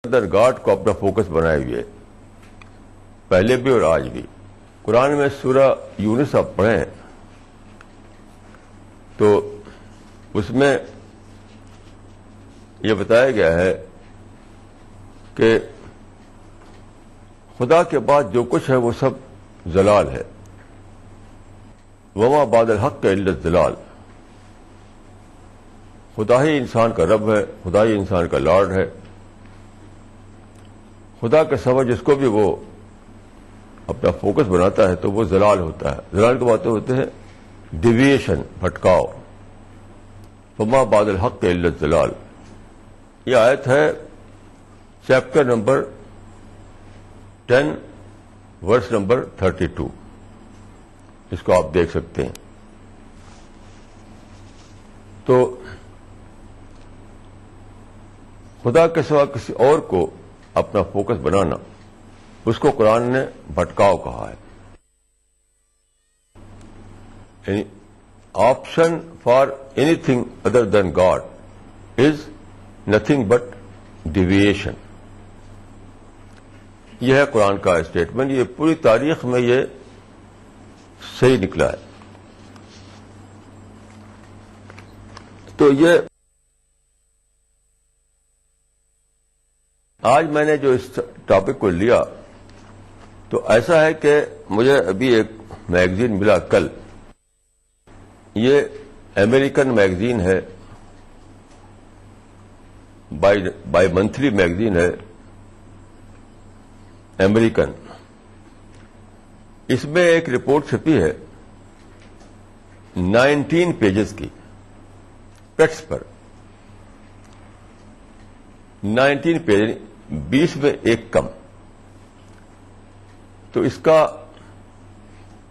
اندر God کو اپنا focus بنائے ہوئے، پہلے بھی اور آج بھی. قرآن میں سورہ یونس آپ پڑھیں تو اس میں یہ بتایا گیا ہے کہ خدا کے بعد جو کچھ ہے وہ سب ضلال ہے. وما بعد الحق الا الضلال. خدا ہی انسان کا رب ہے، خدا ہی انسان کا لارڈ ہے. خدا کے سوا جس کو بھی وہ اپنا فوکس بناتا ہے تو وہ ضلال ہوتا ہے. ضلال کی باتیں ہوتے ہیں ڈیویشن، بھٹکاؤ. وما بعد الحق الا الضلال. یہ آیت ہے چیپٹر نمبر 10 ورس نمبر 32. اس کو آپ دیکھ سکتے ہیں. تو خدا کے سوا کسی اور کو اپنا فوکس بنانا، اس کو قرآن نے بھٹکاؤ کہا ہے. یعنی option for anything other than God is nothing but deviation. یہ ہے قرآن کا اسٹیٹمنٹ. یہ پوری تاریخ میں یہ صحیح نکلا ہے. تو یہ آج میں نے جو اس ٹاپک کو لیا تو ایسا ہے کہ مجھے ابھی ایک میگزین ملا کل. یہ امریکن میگزین ہے، بائی منتھلی میگزین ہے امریکن. اس میں ایک رپورٹ چھپی ہے 19 پیجز کی پیٹس پر. 19 پیج، 20 میں ایک کم. تو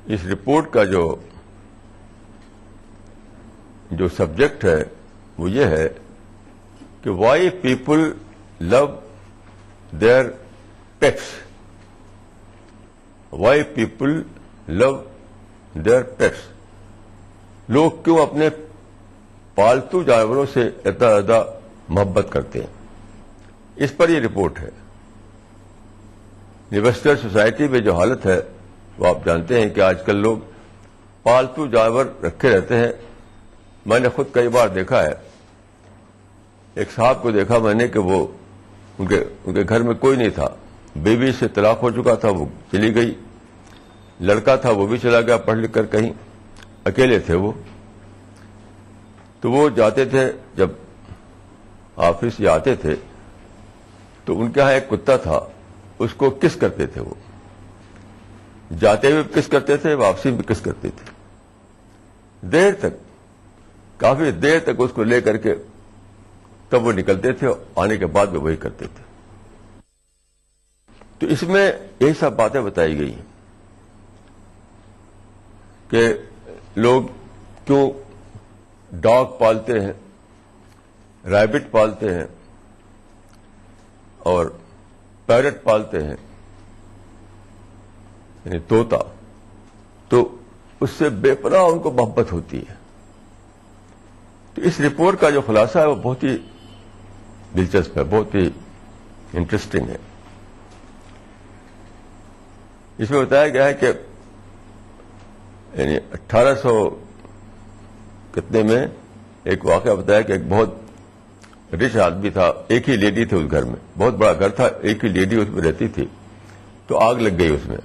اس رپورٹ کا جو سبجیکٹ ہے وہ یہ ہے کہ why people love their pets. Why people love their pets. لوگ کیوں اپنے پالتو جانوروں سے اتنا زیادہ محبت کرتے ہیں. اس پر یہ رپورٹ ہے. ویسٹرن سوسائٹی میں جو حالت ہے وہ آپ جانتے ہیں کہ آج کل لوگ پالتو جانور رکھے رہتے ہیں. میں نے خود کئی بار دیکھا ہے. ایک صاحب کو دیکھا میں نے کہ وہ ان کے گھر میں کوئی نہیں تھا. بیوی سے طلاق ہو چکا تھا، وہ چلی گئی. لڑکا تھا وہ بھی چلا گیا پڑھ لکھ کر کہیں. اکیلے تھے وہ. تو وہ جاتے تھے جب آفس یا آتے تھے تو ان کے یہاں ایک کتا تھا، اس کو کس کرتے تھے. وہ جاتے ہوئے کس کرتے تھے، واپسی بھی کس کرتے تھے. دیر تک، کافی دیر تک اس کو لے کر کے تب وہ نکلتے تھے. آنے کے بعد بھی وہی کرتے تھے. تو اس میں یہی سب باتیں بتائی گئی ہیں کہ لوگ کیوں ڈاگ پالتے ہیں، ریبٹ پالتے ہیں اور پیرٹ پالتے ہیں، یعنی طوطا. تو اس سے بے پناہ ان کو محبت ہوتی ہے. تو اس رپورٹ کا جو خلاصہ ہے وہ بہت ہی دلچسپ ہے، بہت ہی انٹرسٹنگ ہے. اس میں بتایا گیا ہے کہ یعنی 1800 کتنے میں ایک واقعہ بتایا کہ ایک بہت رچ آدمی تھا. ایک ہی لیڈی تھی اس گھر میں، بہت بڑا گھر تھا، ایک ہی لیڈی اس میں رہتی تھی. تو آگ لگ گئی اس میں.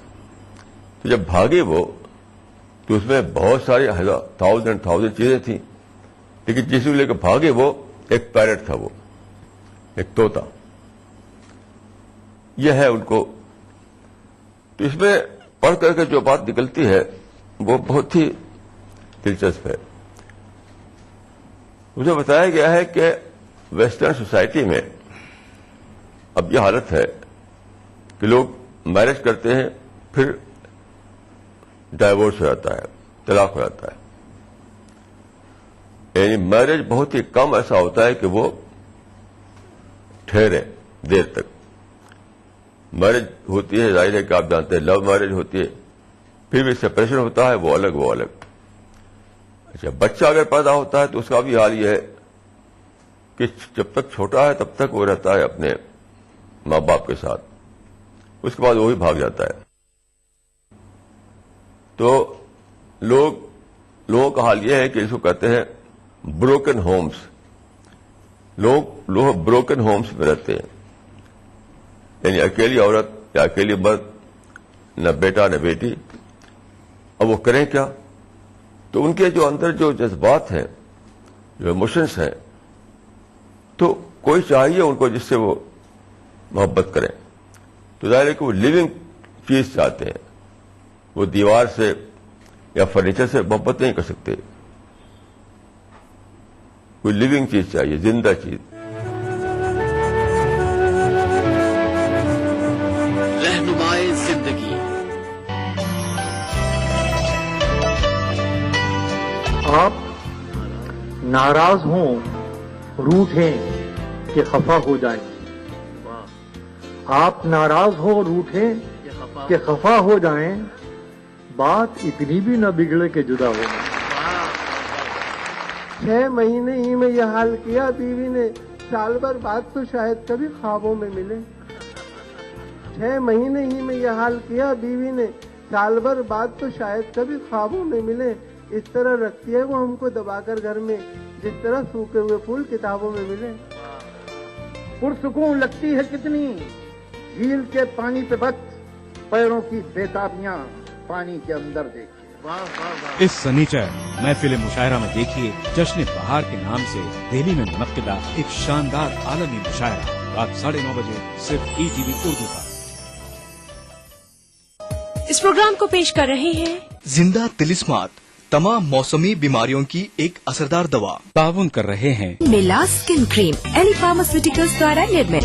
تو جب بھاگی وہ تو اس میں بہت ساری تھاؤزینڈ چیزیں تھیں، لیکن جس کو لے کے بھاگے وہ ایک پیرٹ تھا، وہ ایک طوطا. یہ ہے ان کو. تو اس میں پڑھ کر کے جو بات نکلتی ہے وہ بہت ہی دلچسپ ہے. مجھے بتایا گیا ہے کہ ویسٹرن سوسائٹی میں اب یہ حالت ہے کہ لوگ میرج کرتے ہیں، پھر ڈائیورس ہو جاتا ہے، طلاق ہو جاتا ہے. یعنی میرج بہت ہی کم ایسا ہوتا ہے کہ وہ ٹھہرے دیر تک. میرج ہوتی ہے، ظاہر ہے کہ آپ جانتے ہیں لو میرج ہوتی ہے، پھر بھی سپریشن ہوتا ہے، وہ الگ. اچھا، بچہ اگر پیدا ہوتا ہے تو اس کا بھی حال یہ ہے کہ جب تک چھوٹا ہے تب تک وہ رہتا ہے اپنے ماں باپ کے ساتھ، اس کے بعد وہی بھاگ جاتا ہے. تو لوگوں کا حال یہ ہے کہ اس کو کہتے ہیں بروکن ہومس. لوگ بروکن ہومس میں رہتے ہیں، یعنی اکیلی عورت یا اکیلی مرد، نہ بیٹا نہ بیٹی. اب وہ کریں کیا؟ تو ان کے جو اندر جو جذبات ہیں، جو ایموشنس ہیں، تو کوئی چاہیے ان کو جس سے وہ محبت کریں. تو ظاہر ہے کہ وہ لیونگ چیز چاہتے ہیں. وہ دیوار سے یا فرنیچر سے محبت نہیں کر سکتے. کوئی لیونگ چیز چاہیے، زندہ چیز. رہنمائے زندگی. آپ ناراض ہوں، روٹھیں کہ خفا ہو جائیں. آپ ناراض ہو، روٹھیں کہ خفا ہو جائیں، بات اتنی بھی نہ بگڑے کہ جدا ہو جائیں. 6 مہینے ہی میں یہ حال کیا بیوی نے، سال بھر بعد تو شاید کبھی خوابوں میں ملے. 6 مہینے ہی میں یہ حال کیا بیوی نے، سال بھر بعد تو شاید کبھی خوابوں میں ملے. اس طرح رکھتی ہے وہ ہم کو دبا کر گھر میں، جس طرح سوکھے ہوئے پھول کتابوں میں ملے. پرسکون لگتی ہے کتنی جھیل کے پانی پہ بت، پیروں کی بےتابیاں پانی کے اندر دیکھیے. اس سنیچر محفل مشاعرہ میں دیکھیے جشن بہار کے نام سے دہلی میں منعقدہ ایک شاندار عالمی مشاعرہ رات 9:30 بجے صرف ETV اردو پر. اس پروگرام کو پیش کر رہے ہیں زندہ تلسمات، تمام موسمی بیماریوں کی ایک اثردار دوا. تعاون کر رہے ہیں میلا اسکن کریم ایلی فارماسیوٹیکلز دوارا نرمت.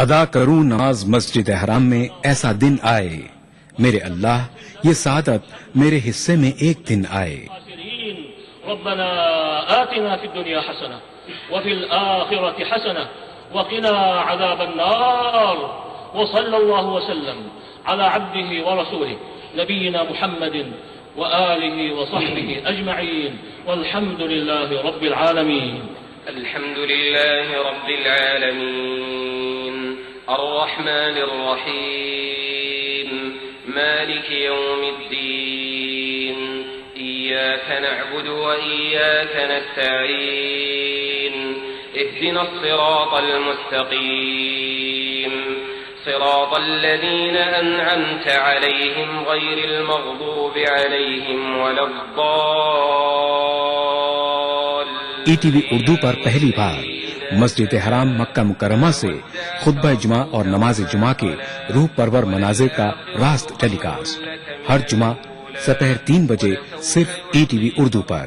ادا کروں نماز مسجد حرام میں ایسا دن آئے میرے اللہ، یہ سعادت میرے حصے میں ایک دن آئے. ربنا آتنا في الدنيا حسنة وفي الآخرة حسنة وقنا عذاب النار. وصلى الله وسلم على عبده ورسوله نبينا محمد وآله وصحبه أجمعين والحمد لله رب العالمين. الحمد لله رب العالمين الرحمن الرحيم مالك يوم الدين إياك نعبد وإياك نستعين اهدنا الصراط المستقيم صراط الذين أنعمت عليهم غير المغضوب عليهم ولا الضالين. ETV اردو پر پہلی بار مسجد حرام مکہ مکرمہ سے خطبہ جمعہ اور نماز جمعہ کے روح پرور مناظر کا راست ٹیلی کاسٹ ہر جمعہ دوپہر 3 بجے صرف ETV اردو پر.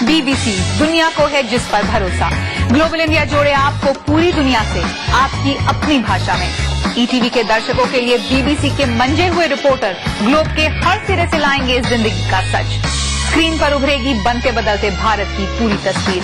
BBC دنیا کو ہے جس پر بھروسہ. گلوبل انڈیا جوڑے آپ کو پوری دنیا سے آپ کی اپنی بھاشا میں. ETV کے درشکوں کے لیے BBC کے منجے ہوئے رپورٹر گلوب کے ہر سرے سے لائیں گے زندگی کا سچ. اسکرین پر ابھرے گی بنتے بدلتے بھارت کی پوری تصویر.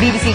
BBC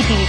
ETV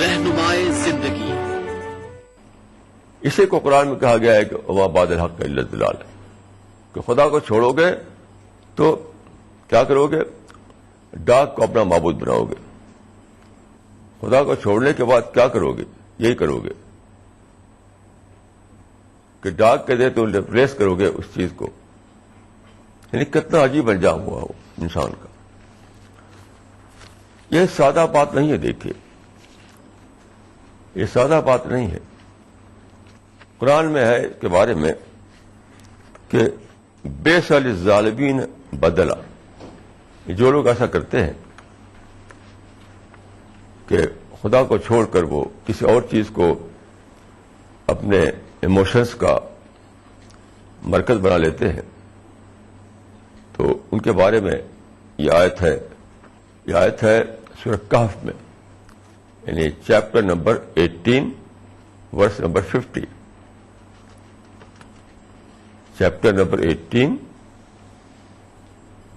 رہنمائے زندگی. اسی کو قرآن میں کہا گیا ہے کہ وما بعد الحق الا الضلال، کہ خدا کو چھوڑو گے تو کیا کرو گے؟ ڈاک کو اپنا معبود بناؤ گے. خدا کو چھوڑنے کے بعد کیا کرو گے؟ یہی کرو گے کہ ڈاک کے دے تو ریپلیس کرو گے اس چیز کو. یعنی کتنا عجیب انجام ہوا ہو انسان کا. یہ سادہ بات نہیں ہے. دیکھیے یہ سادہ بات نہیں ہے. قرآن میں ہے اس کے بارے میں کہ بیس الظالمین بدلا. جو لوگ ایسا کرتے ہیں کہ خدا کو چھوڑ کر وہ کسی اور چیز کو اپنے ایموشنز کا مرکز بنا لیتے ہیں، تو ان کے بارے میں یہ آیت ہے سورہ کہف میں، یعنی chapter number 18 verse number 50. Chapter number 18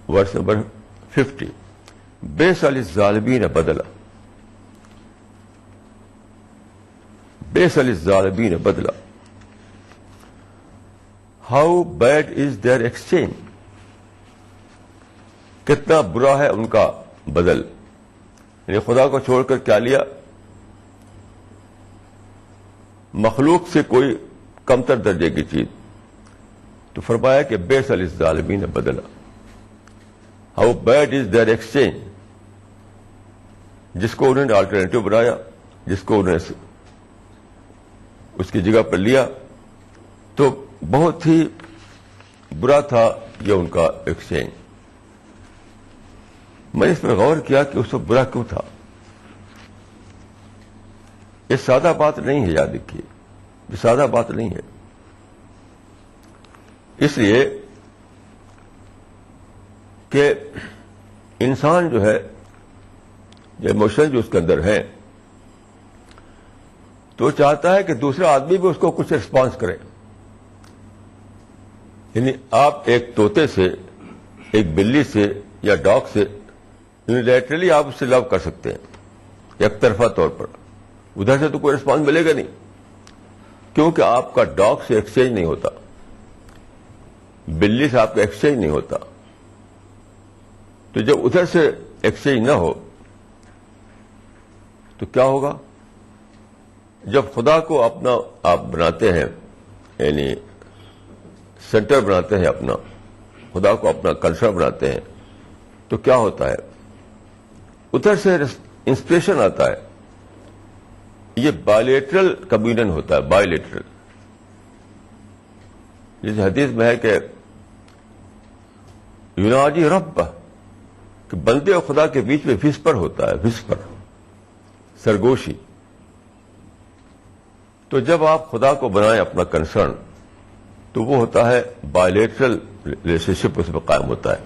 verse number 50 بیس علی الظالمین بدلا، بیس علی الظالمین بدلا، how bad is their exchange, کتنا برا ہے ان کا بدل. یعنی خدا کو چھوڑ کر کیا لیا؟ مخلوق سے کوئی کمتر درجے کی چیز. تو فرمایا کہ بیس علی الظالمین بدلا، how bad is their exchange. جس کو انہوں نے آلٹرنیٹو بنایا، جس کو انہوں نے اس کی جگہ پر لیا، تو بہت ہی برا تھا یہ ان کا ایکسچینج. میں نے اس پر غور کیا کہ اس کو برا کیوں تھا. یہ سادہ بات نہیں ہے، یاد رکھیے، یہ سادہ بات نہیں ہے. اس لیے کہ انسان جو ہے، جو ایموشن جو اس کے اندر ہے، تو چاہتا ہے کہ دوسرا آدمی بھی اس کو کچھ رسپانس کرے. یعنی آپ ایک طوطے سے، ایک بلی سے یا ڈاگ سے یونیلیٹرلی آپ اس سے لو کر سکتے ہیں ایک طرفہ طور پر، ادھر سے تو کوئی رسپانس ملے گا نہیں، کیونکہ آپ کا ڈاگ سے ایکسچینج نہیں ہوتا، بلی سے آپ کا ایکسچینج نہیں ہوتا. تو جب ادھر سے ایکسچینج نہ ہو تو کیا ہوگا؟ جب خدا کو اپنا آپ بناتے ہیں، یعنی سینٹر بناتے ہیں اپنا، خدا کو اپنا کنسرن بناتے ہیں، تو کیا ہوتا ہے؟ ادھر سے انسپریشن آتا ہے. یہ بائیلیٹرل کمیونن ہوتا ہے، بائیلیٹرل. جس حدیث میں ہے کہ یناجی رب، کہ بندے اور خدا کے بیچ میں وسپر ہوتا ہے، وسپر، سرگوشی. تو جب آپ خدا کو بنائیں اپنا کنسرن، تو وہ ہوتا ہے بائیلیٹرل ریلیشن شپ، اس میں قائم ہوتا ہے.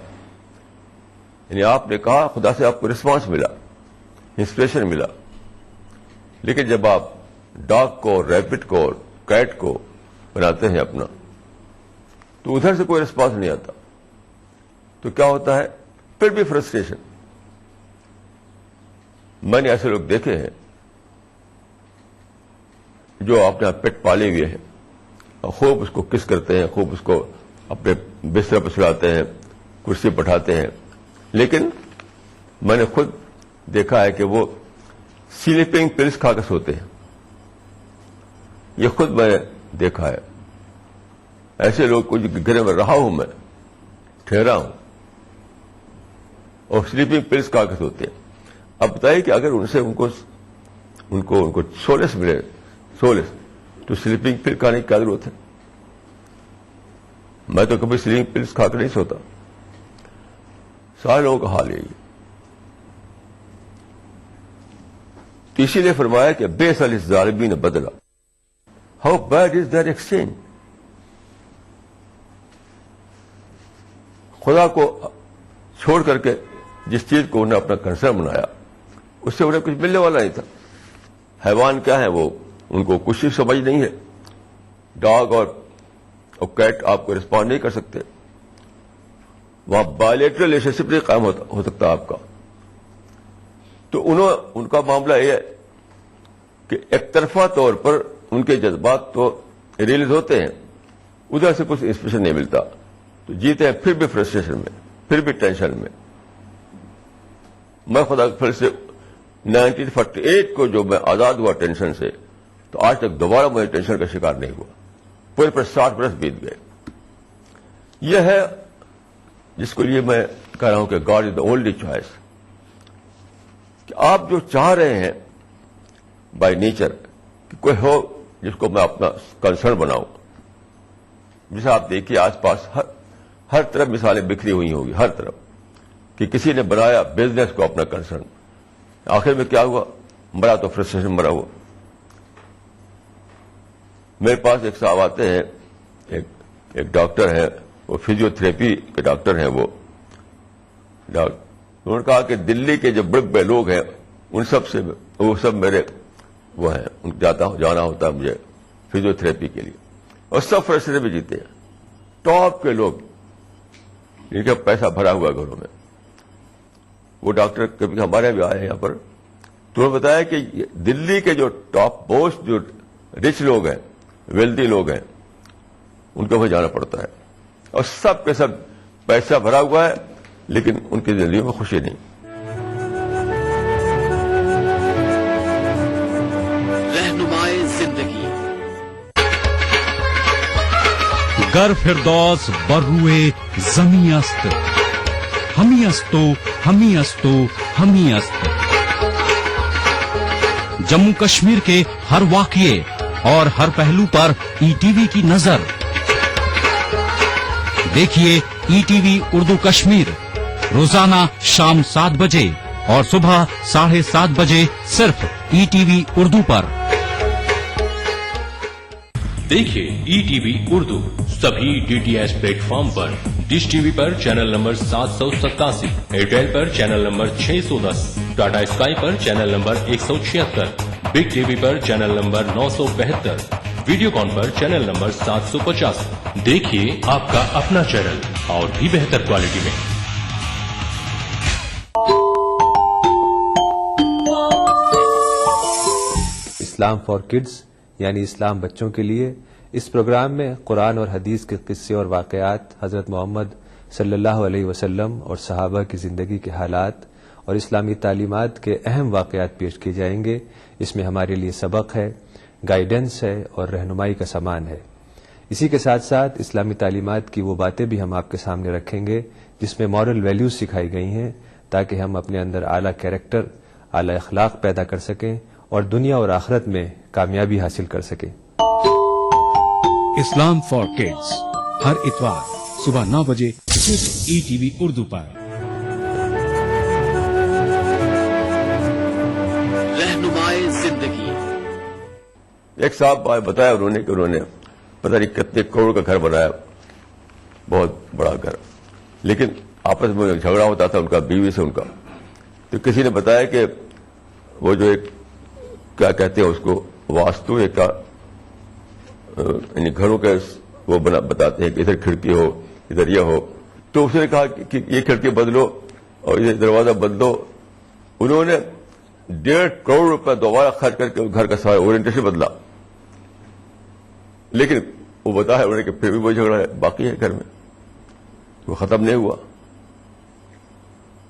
یعنی آپ نے کہا، خدا سے آپ کو رسپانس ملا، انسپریشن ملا. لیکن جب آپ ڈاگ کو، ریبٹ کو، کیٹ کو بناتے ہیں اپنا، تو ادھر سے کوئی رسپانس نہیں آتا. تو کیا ہوتا ہے؟ پھر بھی فرسٹریشن. میں نے ایسے لوگ دیکھے ہیں جو اپنے پیٹ پالے ہوئے ہیں، خوب اس کو کس کرتے ہیں، خوب اس کو اپنے بستر پر سلاتے ہیں، کرسی بٹھاتے ہیں. لیکن میں نے خود دیکھا ہے کہ وہ سلیپنگ پلس کھا کے سوتے ہیں. یہ خود میں نے دیکھا ہے. ایسے لوگ کو گھر میں رہا ہوں، میں ٹھہرا ہوں، اور سلیپنگ پلس کھا کے سوتے ہیں. اب بتائیے کہ اگر ان سے ان کو سولس ملے، سولس، تو سلیپنگ پل کھانے کی کیا ضرورت ہے؟ میں تو کبھی سلیپنگ پلس کھا کے نہیں سوتا. سارے لوگوں کا حال یہی ہے. تو اسی لیے فرمایا کہ بیس علی الظالمین بدلا، how bad is their exchange. خدا کو چھوڑ کر کے جس چیز کو انہیں اپنا کنسرن بنایا، اس سے انہیں کچھ ملنے والا نہیں تھا. حیوان کیا ہے؟ وہ ان کو کچھ سمجھ نہیں ہے. ڈاگ اور کیٹ آپ کو رسپونڈ نہیں کر سکتے. وہاں بائیلیٹرل ریلیشن شپ نہیں قائم ہو سکتا آپ کا. تو ان کا معاملہ یہ ہے کہ ایک طرفہ طور پر ان کے جذبات تو ریلیز ہوتے ہیں، ادھر سے کچھ انسپریشن نہیں ملتا. تو جیتے ہیں پھر بھی فرسٹریشن میں، پھر بھی ٹینشن میں. میں خدا کے فضل سے 1948 کو جو میں آزاد ہوا ٹینشن سے، تو آج تک دوبارہ مجھے ٹینشن کا شکار نہیں ہوا. پورے پر 60 برس بیت گئے. یہ ہے جس کو لیے میں کہہ رہا ہوں کہ God is the only choice. کہ آپ جو چاہ رہے ہیں بائی نیچر کہ کوئی ہو جس کو میں اپنا کنسرن بناؤں. جیسے آپ دیکھیے آس پاس ہر طرف مثالیں بکھری ہوئی ہوگی، ہر طرف، کہ کسی نے بنایا بزنس کو اپنا کنسرن. آخر میں کیا ہوا؟ مرا تو فرسٹریشن مرا ہوا. میرے پاس ایک صاحب آتے ہیں، ایک ڈاکٹر ہے، وہ فزیو تھراپی کے ڈاکٹر ہیں. انہوں نے کہا کہ دلی کے جو بڑے بڑے لوگ ہیں ان سب سے وہ سب میرے وہ ہیں، جانا ہوتا ہے مجھے فزیو تھراپی کے لیے، اور سب فرسٹریشن میں جیتے ہیں. ٹاپ کے لوگ جن کا پیسہ بھرا ہوا گھروں میں، وہ ڈاکٹر کبھی ہمارے یہاں بھی آئے ہیں یہاں پر، تو انہوں نے بتایا کہ دلی کے جو ٹاپ موسٹ جو رچ لوگ ہیں، ویلدی لوگ ہیں، ان کو وہاں جانا پڑتا ہے، اور سب کے سب پیسہ بھرا ہوا ہے لیکن ان کی زندگی میں خوشی نہیں. رہنمائے زندگی. گر فردوس بر روئے زمیں است، ہمی استو ہمی استو ہمی است. جموں کشمیر کے ہر واقعے اور ہر پہلو پر ای ٹی وی کی نظر. دیکھیے E T V Urdu Kashmir روزانہ شام 7 بجے اور صبح 7:30 بجے صرف ای ٹی وی اردو پر. دیکھیے ای ٹی وی اردو سبھی D T H platform پر. ڈش ٹی وی پر چینل نمبر 787، ایئرٹیل پر چینل نمبر 610، ٹاٹا اسکائی پر channel number 176، big T V پر چینل نمبر 972، ویڈیو کان پر چینل نمبر 750. دیکھیے آپ کا اپنا چینل اور بھی بہتر کوالٹی میں. اسلام فار کڈز یعنی اسلام بچوں کے لیے، اس پروگرام میں قرآن اور حدیث کے قصے اور واقعات، حضرت محمد صلی اللہ علیہ وسلم اور صحابہ کی زندگی کے حالات اور اسلامی تعلیمات کے اہم واقعات پیش کیے جائیں گے. اس میں ہمارے لیے سبق ہے، گائیڈنس ہے اور رہنمائی کا سامان ہے. اسی کے ساتھ ساتھ اسلامی تعلیمات کی وہ باتیں بھی ہم آپ کے سامنے رکھیں گے جس میں مورل ویلیوز سکھائی گئی ہیں، تاکہ ہم اپنے اندر اعلیٰ کیریکٹر، اعلیٰ اخلاق پیدا کر سکیں اور دنیا اور آخرت میں کامیابی حاصل کر سکیں. اسلام فار کڈز ہر اتوار صبح 9 بجے صرف ای ٹی وی اردو پر. رہنمائے زندگی. ایک صاحب بتایا انہوں نے کہ انہوں نے پتہ نہیں کتنے کروڑ کا گھر بنایا، بہت بڑا گھر، لیکن آپس میں جھگڑا ہوتا تھا ان کا بیوی سے ان کا. تو کسی نے بتایا کہ وہ جو ایک کیا کہتے ہیں اس کو واسطو ایک یعنی گھروں کے وہ بتاتے ہیں کہ ادھر کھڑکی ہو ادھر یہ ہو. تو اس نے کہا کہ یہ کھڑکی بدلو اور یہ دروازہ بدلو. انہوں نے 1.5 کروڑ روپے دوبارہ خرچ کر کے گھر کا سارا اورینٹیشن بدلا، لیکن وہ بتایا انہوں نے کہ پھر بھی وہ جھگڑا باقی ہے گھر میں، وہ ختم نہیں ہوا.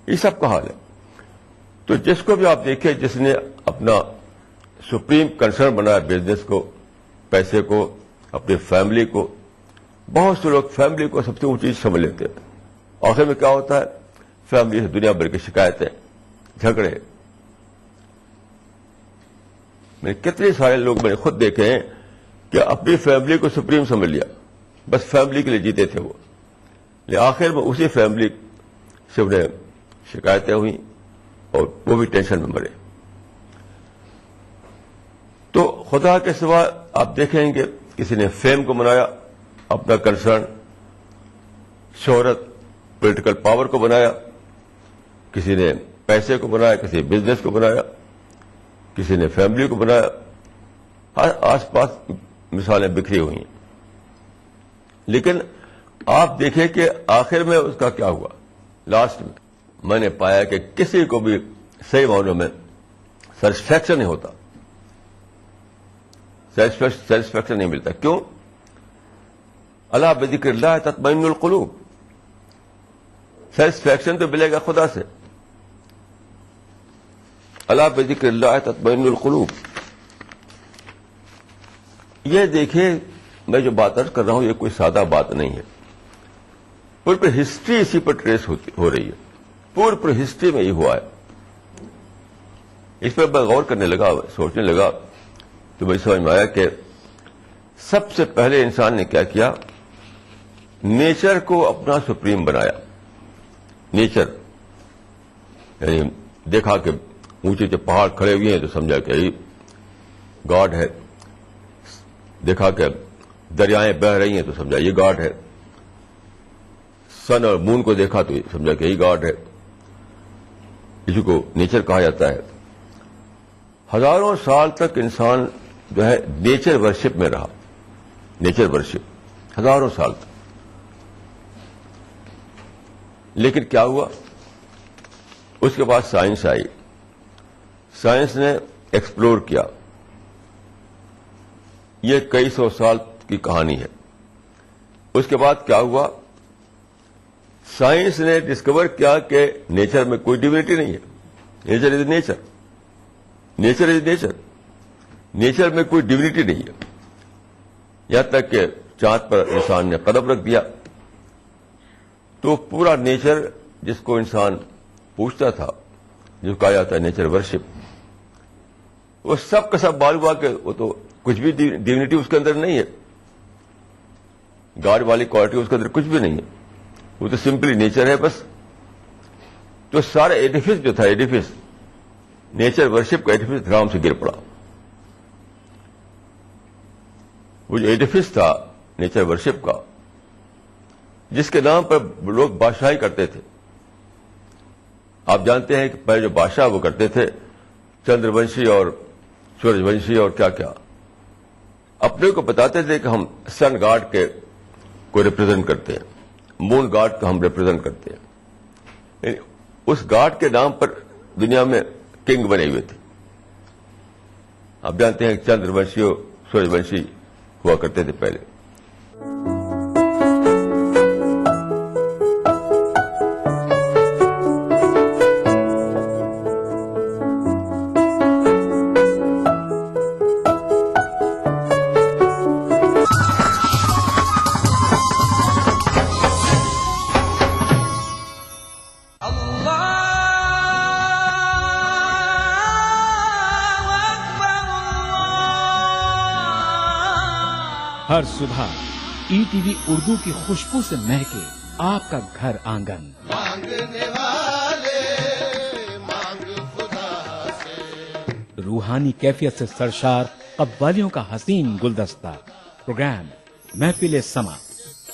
یہ سب کا حال ہے. تو جس کو بھی آپ دیکھیں جس نے اپنا سپریم کنسرن بنایا بزنس کو، پیسے کو، اپنی فیملی کو، بہت سے لوگ فیملی کو سب سے اونچی چیز سمجھ لیتے ہیں. آخر میں کیا ہوتا ہے؟ فیملی سے دنیا بھر کی شکایتیں، جھگڑے. میں کتنے سارے لوگ میں نے خود دیکھے ہیں کہ اپنی فیملی کو سپریم سمجھ لیا، بس فیملی کے لیے جیتے تھے وہ، لیکن آخر میں اسی فیملی سے انہیں شکایتیں ہوئیں اور وہ بھی ٹینشن میں مرے. تو خدا کے سوا آپ دیکھیں گے کسی نے فیم کو بنایا اپنا کنسرن، شہرت پولیٹیکل پاور کو بنایا، کسی نے پیسے کو بنایا، کسی بزنس کو بنایا، کسی نے فیملی کو بنایا. آس پاس مثالیں بکھری ہوئی ہیں. لیکن آپ دیکھیں کہ آخر میں اس کا کیا ہوا. لاسٹ میں نے پایا کہ کسی کو بھی صحیح معنوں میں سیٹسفیکشن نہیں ہوتا، سیٹسفیکشن نہیں ملتا. کیوں؟ اللہ بذکر اللہ تطمئن القلوب. سیٹسفیکشن تو ملے گا خدا سے. اللہ بذکر اللہ تطمئن القلوب. یہ دیکھیں میں جو بات عرض کر رہا ہوں یہ کوئی سادہ بات نہیں ہے. پوری ہسٹری اسی پر ٹریس ہو رہی ہے. پوری ہسٹری میں یہ ہوا ہے. اس پر میں غور کرنے لگا، سوچنے لگا تو مجھے سمجھ میں آیا کہ سب سے پہلے انسان نے کیا کیا؟ نیچر کو اپنا سپریم بنایا. نیچر یعنی دیکھا کہ اونچے جو پہاڑ کھڑے ہوئے ہیں تو سمجھا کہ یہ گاڈ ہے. دیکھا کہ دریائیں بہ رہی ہیں تو سمجھا یہ گاڈ ہے. سن اور مون کو دیکھا تو سمجھا کہ یہ گاڈ ہے. اسی کو نیچر کہا جاتا ہے. ہزاروں سال تک انسان جو ہے نیچر ورشپ میں رہا. نیچر ورشپ ہزاروں سال تک. لیکن کیا ہوا؟ اس کے بعد سائنس آئی. سائنس نے ایکسپلور کیا. یہ کئی سو سال کی کہانی ہے. اس کے بعد کیا ہوا؟ سائنس نے ڈسکور کیا کہ نیچر میں کوئی ڈیوینٹی نہیں ہے. Nature is nature. Nature is nature. Nature میں کوئی ڈیوینٹی نہیں ہے. یہاں تک کہ چاند پر انسان نے قدم رکھ دیا تو پورا نیچر جس کو انسان پوچھتا تھا، جو کہا جاتا ہے نیچر ورشپ، وہ سب کا سب معلوم ہوا کہ وہ تو کچھ بھی ڈیونٹی اس کے اندر نہیں ہے. گاڈ والی کوالٹی اس کے اندر کچھ بھی نہیں ہے. وہ تو سمپلی نیچر ہے بس. تو سارا ایڈیفس جو تھا، ایڈیفس نیچر ورشپ کا ایڈیفس دھرام سے گر پڑا. وہ جو ایڈیفس تھا نیچر ورشپ کا، جس کے نام پر لوگ بادشاہی کرتے تھے. آپ جانتے ہیں کہ پہلے جو بادشاہ وہ کرتے تھے، چندر ونشی اور سورج ونشی اور کیا کیا، اپنے کو بتاتے تھے کہ ہم سن گاڈ کے کو ریپرزینٹ کرتے ہیں، مون گاڈ کو ہم ریپرزینٹ کرتے ہیں. یعنی اس گاڈ کے نام پر دنیا میں کنگ بنے ہوئے تھے. آپ جانتے ہیں کہ چندر ونشی اور سورج ونشی ہوا کرتے تھے پہلے. ہر صبح ای ٹی وی اردو کی خوشبو سے مہکے آپ کا گھر آنگن. روحانی کیفیت سے سرشار قوالیوں کا حسین گلدستہ. پروگرام محفل سما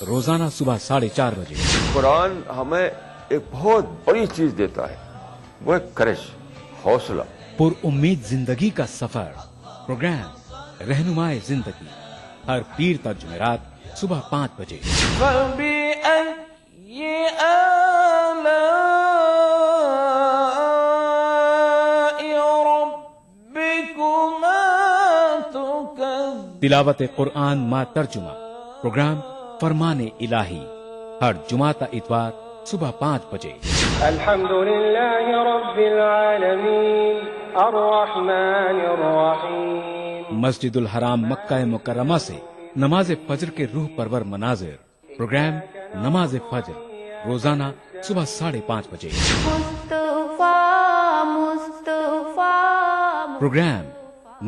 روزانہ صبح 4:30 بجے. قرآن ہمیں ایک بہت بڑی چیز دیتا ہے، وہ ہے کرش، حوصلہ. پر امید زندگی کا سفر. پروگرام رہنمائے زندگی ہر پیر تا جمعرات صبح 5 بجے. تلاوت قرآن ما ترجمہ. پروگرام فرمان الہی ہر جمعہ تا اتوار صبح 5 بجے. الحمدللہ رب العالمین الرحمن الرحیم. مسجد الحرام مکہ مکرمہ سے نماز فجر کے روح پرور مناظر. پروگرام نماز فجر روزانہ صبح 5:30 بجے. پروگرام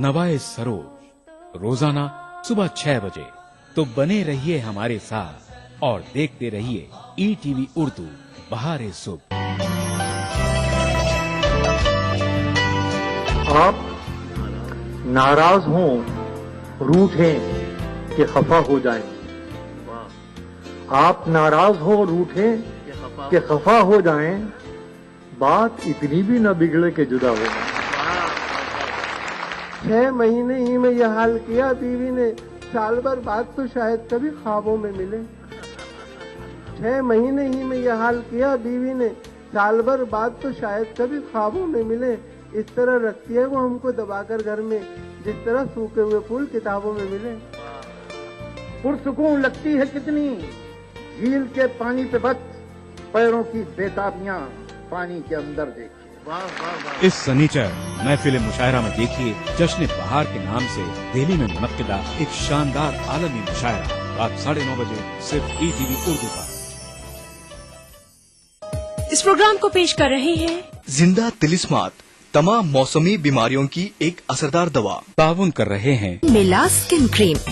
نوائے سروج روزانہ صبح 6 بجے. تو بنے رہیے ہمارے ساتھ اور دیکھتے رہیے ای ٹی وی اردو بہار صبح. آپ ناراض ہوں، روٹھیں کہ خفا ہو جائیں. آپ ناراض ہو، روٹھیں کہ خفا ہو جائیں. بات اتنی بھی نہ بگڑے کہ جدا ہو جائیں. 6 مہینے ہی میں یہ حال کیا بیوی نے، سال بھر بعد تو شاید کبھی خوابوں میں ملے. 6 مہینے ہی میں یہ حال کیا بیوی نے، سال بھر بعد تو شاید کبھی خوابوں میں ملے. اس طرح رکھتی ہے وہ ہم کو دبا کر گھر میں، جس طرح سوکھے ہوئے پھول کتابوں میں ملے. پرسکون لگتی ہے کتنی جھیل کے پانی پہ بت، پیروں کی بےتابیاں پانی کے اندر دیکھیے. اس سنیچر محفل مشاعرہ میں دیکھیے جشن بہار کے نام سے دہلی میں منعقدہ ایک شاندار عالمی مشاعرہ رات 9:30 بجے صرف ای ٹی وی اردو پر. اس پروگرام کو پیش کر رہے ہیں زندہ تلسمات، تمام موسمی بیماریوں کی ایک اثردار دوا. تعاون کر رہے ہیں ملا اسکن کریم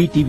ETV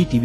ETV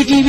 ETV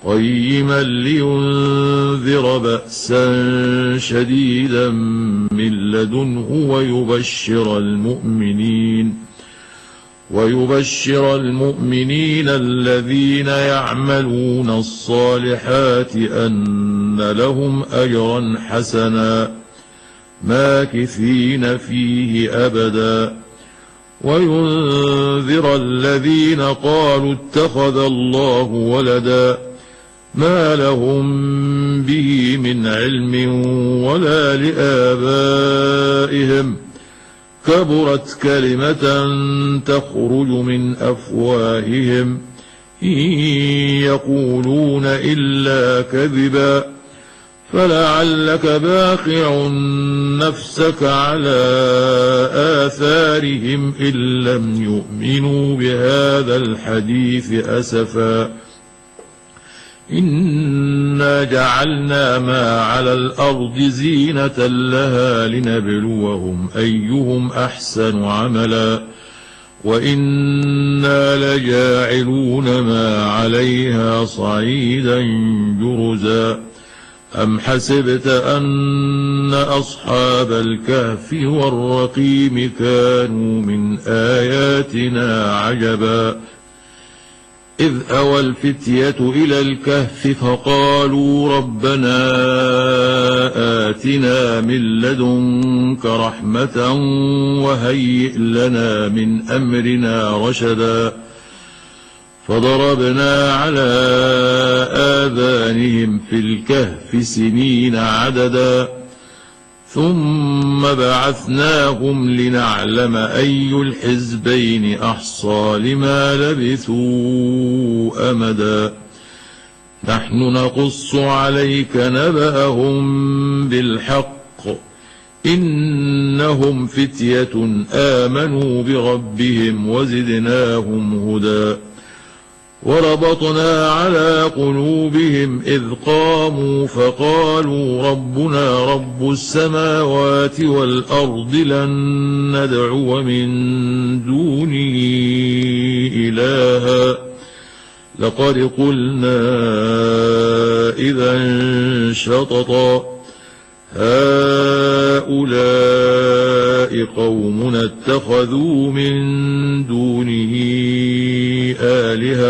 قيما لينذر بأسا شديدا من لدنه ويبشر المؤمنين الذين يعملون الصالحات أن لهم أجرا حسنا ماكثين فيه أبدا وينذر الذين قالوا اتخذ الله ولدا ما لهم به من علم ولا لآبائهم كبرت كلمة تخرج من أفواههم إن يقولون إلا كذبا فلعلك باخع نفسك على آثارهم إن لم يؤمنوا بهذا الحديث أسفا إنا جعلنا ما على الأرض زينة لها لنبلوهم أيهم أحسن عملا وإنا لجاعلون ما عليها صعيدا جرزا أم حسبت أن أصحاب الكهف والرقيم كانوا من آياتنا عجبا إذ أوى الفتية إلى الكهف فقالوا ربنا آتنا من لدنك رحمة وهيئ لنا من أمرنا رشدا فضربنا على آذانهم في الكهف سنين عددا ثم بعثناهم لنعلم أي الحزبين أحصى لما لبثوا أمدا نحن نقص عليك نبأهم بالحق إنهم فتية آمنوا بربهم وزدناهم هدى وربطنا على قلوبهم إذ قاموا فقالوا ربنا رب السماوات والأرض لن ندعو من دونه إلها لقد قلنا إذا شططا هؤلاء قومنا اتخذوا من دونه آلهة